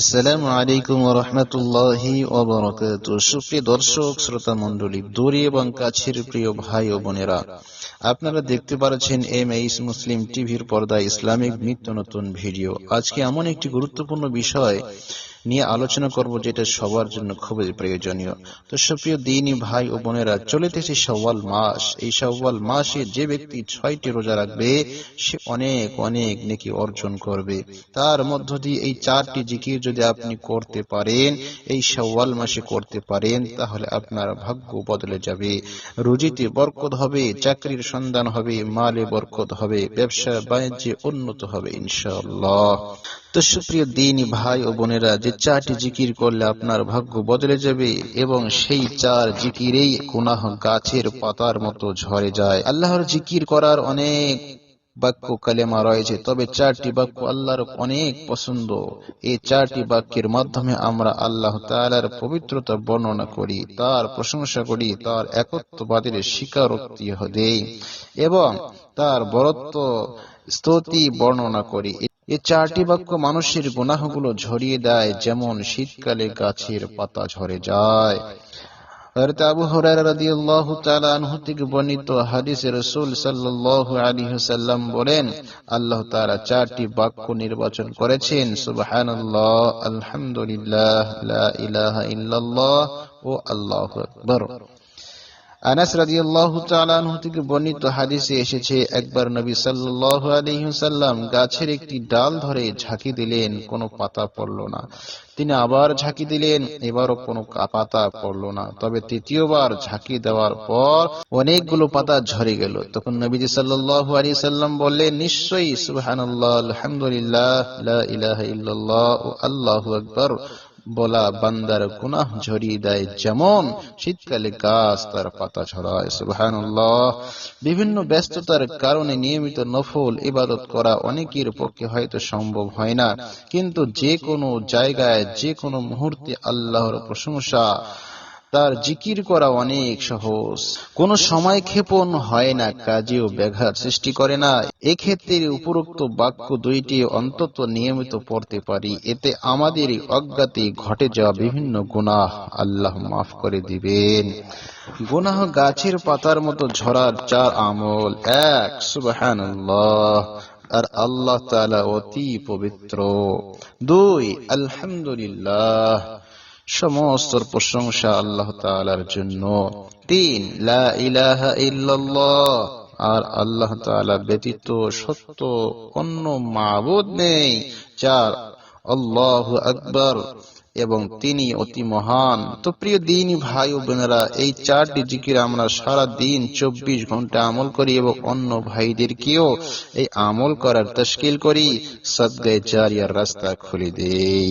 আসসালামু আলাইকুম ওয়া রাহমাতুল্লাহি ওয়া বারাকাতুহু। সুপ্রিয় দর্শক শ্রোতা মণ্ডলী, দূরে এবং কাছের প্রিয় ভাই ও বোনেরা, আপনারা দেখতে পাচ্ছেন এমএইচ মুসলিম টিভির পর্দায় ইসলামিক নিত্য নতুন ভিডিও। আজকে এমন একটি গুরুত্বপূর্ণ বিষয় নিয়ে আলোচনা করব যেটা সবার জন্য খুবই প্রয়োজনীয়। তো সুপ্রিয় দ্বীনী ভাই ও বোনেরা, চলিতেছে শাওয়াল মাস। এই শাওয়াল মাসে যে ব্যক্তি 6টি রোজা রাখবে সে অনেক অনেক নেকি অর্জন করবে। তার মধ্য দিয়ে এই 4টি জিকির যদি আপনি করতে পারেন, এই শাওয়াল মাসে করতে পারেন, তাহলে আপনার ভাগ্য বদলে যাবে। রুজিতে বরকত হবে, চাকরির সন্ধান হবে, মালে বরকত হবে, ব্যবসা বাণিজ্যে উন্নত হবে ইনশাআল্লাহ। তো সুপ্রিয় দ্বীনী ভাই ও বোনেরা, যে 4টি জিকির করলে আপনার ভাগ্য বদলে যাবে এবং সেই 4 জিকিরেই গুনাহ গাছের পাতার মতো ঝরে যায়। আল্লাহর জিকির করার অনেক বাক্য কালেমা রয়েছে, তবে 4টি বাক্য আল্লাহর অনেক পছন্দ। এই 4টি বাক্যের মাধ্যমে আমরা আল্লাহ তাআলার পবিত্রতা বর্ণনা করি, তার প্রশংসা করি, তার একত্ববাদের স্বীকারোক্তি দেই এবং তার বরত্ব স্তুতি বর্ণনা করি। এই 4টি বাক্য মানুষের গুনাহগুলো ঝরিয়ে দেয়, যেমন শীতকালে গাছের পাতা ঝরে যায়। হযরত আবু হুরায়রা রাদিয়াল্লাহু তাআলা আনহু থেকে বর্ণিত হাদিসে রাসূল সাল্লাল্লাহু আলাইহি ওয়াসাল্লাম বলেন, আল্লাহ তাআলা 4টি বাক্য নির্বাচন করেছেন, সুবহানাল্লাহ, আলহামদুলিল্লাহ, লা ইলাহা ইল্লাল্লাহ ও আল্লাহু আকবার। আনাস রাদিয়াল্লাহু তাআলা আনহু থেকে বর্ণিত হাদিসে এসেছে, একবার নবী সাল্লাল্লাহু আলাইহি ওয়াসাল্লাম গাছের একটি ডাল ধরে ঝাঁকি দিলেন, কোনো পাতা পড়ল না। তিনি আবার ঝাঁকি দিলেন, এবারও কোনো পাতা পড়ল না। তবে তৃতীয়বার ঝাঁকি দেওয়ার পর অনেকগুলো পাতা ঝরে গেল। তখন নবীজি সাল্লাল্লাহু আলাইহি সাল্লাম বললেন, নিশ্চয়ই সুবহানাল্লাহ, আলহামদুলিল্লাহ, লা ইলাহা ইল্লাল্লাহ ও আল্লাহু আকবার বলা বান্দার গুনাহ ঝরিয়ে দেয়, যেমন শীতকালে গাছ তার পাতা ঝরায়। সুবহানাল্লাহ। বিভিন্ন ব্যস্ততার কারণে নিয়মিত নফল ইবাদত করা অনেকের পক্ষে হয়তো সম্ভব হয় না, কিন্তু যে কোনো জায়গায় যে কোনো মুহূর্তে আল্লাহর প্রশংসা, তার জিকির করা অনেক সহজ। কোন সময় ক্ষেপণ হয় না, কাজেও ব্যাঘাত সৃষ্টি করে না। এক্ষেত্রে উপরোক্ত বাক্য 2টি অন্তত নিয়মিত পড়তে পারি, এতে আমাদের অজ্ঞাতে ঘটে যাওয়া বিভিন্ন গুনাহ আল্লাহ মাফ করে দিবেন। গুনাহ গাছের পাতার মতো ঝরার 4 আমল: 1, সুবহানাল্লাহ, আর আল্লাহ তাআলা অতি পবিত্র। 2, আলহামদুলিল্লাহ, সমস্ত প্রশংসা আল্লাহ তাআলার জন্য। 3, লা ইলাহা ইল্লাল্লাহ, আর আল্লাহ তাআলা ব্যতীত সত্য অন্য মাবুদ নেই। 4, আল্লাহু আকবার, এবং তিনি অতি মহান। তো প্রিয় দ্বীনী ভাই ও বোনেরা, এই 4টি জিকির আমরা সারা দিন 24 ঘন্টা আমল করি এবং অন্য ভাইদেরকেও এই আমল করার তাশকিল করি, সাদগায়ে জারিয়ার রাস্তা খুলে দেই।